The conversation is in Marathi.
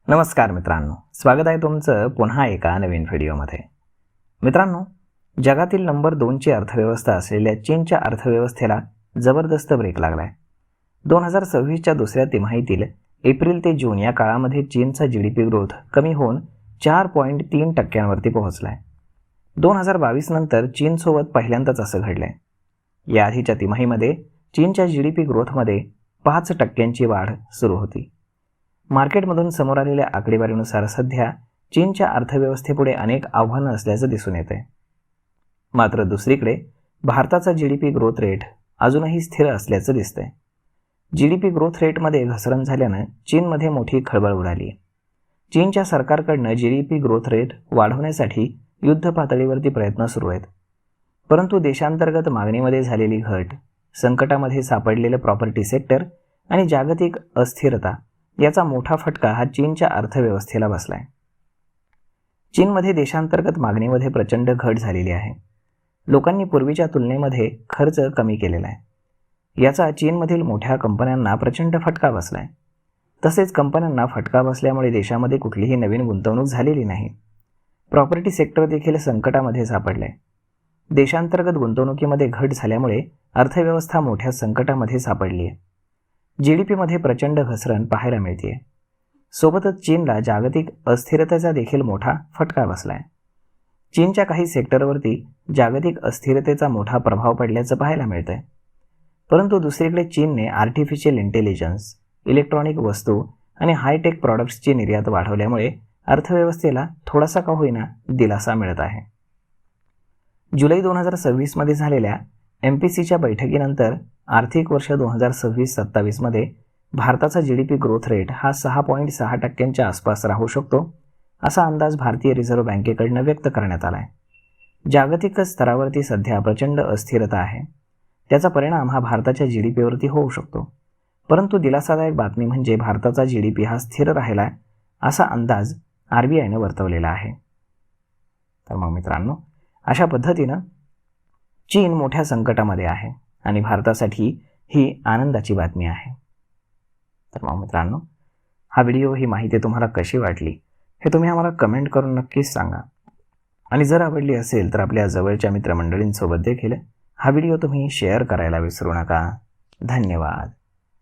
नमस्कार मित्रांनो, स्वागत आहे तुमचं पुन्हा एका नवीन व्हिडिओमध्ये। मित्रांनो, जगातील नंबर 2 ची अर्थव्यवस्था असलेल्या चीनच्या अर्थव्यवस्थेला जबरदस्त ब्रेक लागलाय। 2026 च्या दुसऱ्या तिमाहीतील एप्रिल ते जून या काळामध्ये चीनचा GDP ग्रोथ कमी होऊन 4.3% पोहोचलाय। 2022 नंतर चीनसोबत पहिल्यांदाच असं घडलंय। याआधीच्या तिमाहीमध्ये चीनच्या GDP ग्रोथमध्ये 5% वाढ सुरू होती। मार्केटमधून समोर आलेल्या आकडेवारीनुसार सध्या चीनच्या अर्थव्यवस्थेपुढे अनेक आव्हानं असल्याचं दिसून येतंय। मात्र दुसरीकडे भारताचा GDP ग्रोथ रेट अजूनही स्थिर असल्याचं दिसतंय। GDP ग्रोथ रेटमध्ये घसरण झाल्यानं चीनमध्ये मोठी खळबळ उडाली आहे। चीनच्या सरकारकडनं GDP ग्रोथ रेट वाढवण्यासाठी युद्ध पातळीवरती प्रयत्न सुरू आहेत, परंतु देशांतर्गत मागणीमध्ये झालेली घट, संकटामध्ये सापडलेलं प्रॉपर्टी सेक्टर आणि जागतिक अस्थिरता याचा मोठा फटका हा चीनच्या अर्थव्यवस्थेला बसलाय। चीनमध्ये देशांतर्गत मागणीमध्ये प्रचंड घट झालेली आहे। लोकांनी पूर्वीच्या तुलनेमध्ये खर्च कमी केलेला आहे। याचा चीनमधील मोठ्या कंपन्यांना प्रचंड फटका बसलाय। तसेच कंपन्यांना फटका बसल्यामुळे देशामध्ये कुठलीही नवीन गुंतवणूक झालेली नाही। प्रॉपर्टी सेक्टर देखील संकटामध्ये सापडलंय। देशांतर्गत गुंतवणुकीमध्ये घट झाल्यामुळे अर्थव्यवस्था मोठ्या संकटामध्ये सापडली आहे। GDPमध्ये प्रचंड घसरण पाहायला मिळते। सोबतच चीनला जागतिक अस्थिरतेचा देखील मोठा फटका बसलाय। चीनच्या काही सेक्टरवरती जागतिक अस्थिरतेचा मोठा प्रभाव पडल्याचं पाहायला मिळतंय। परंतु दुसरीकडे चीनने आर्टिफिशियल इंटेलिजन्स, इलेक्ट्रॉनिक वस्तू आणि हायटेक प्रॉडक्ट्सची निर्यात वाढवल्यामुळे अर्थव्यवस्थेला थोडासा का होईना दिलासा मिळत आहे। जुलै 2026 मध्ये झालेल्या MPCच्या बैठकीनंतर आर्थिक वर्ष 2026-27 मध्ये भारताचा GDP ग्रोथ रेट हा 6.6% आसपास राहू शकतो, असा अंदाज भारतीय रिझर्व्ह बँकेकडनं व्यक्त करण्यात आला आहे। जागतिक स्तरावरती सध्या प्रचंड अस्थिरता आहे, त्याचा परिणाम हा भारताच्या GDPवरती होऊ शकतो। परंतु दिलासादायक बातमी म्हणजे भारताचा GDP हा स्थिर राहिला असा अंदाज RBIनं वर्तवलेला आहे। तर मग मित्रांनो, अशा पद्धतीनं चीन मोठ्या संकटामध्ये आहे आणि भारतासाठी ही आनंदाची बातमी आहे। तर मग मित्रांनो, हा व्हिडिओ, ही माहिती तुम्हाला कशी वाटली हे तुम्ही आम्हाला कमेंट करून नक्कीच सांगा। आणि जर आवडली असेल तर आपल्या जवळच्या मित्रमंडळींसोबत देखील हा व्हिडिओ तुम्ही शेअर करायला विसरू नका। धन्यवाद।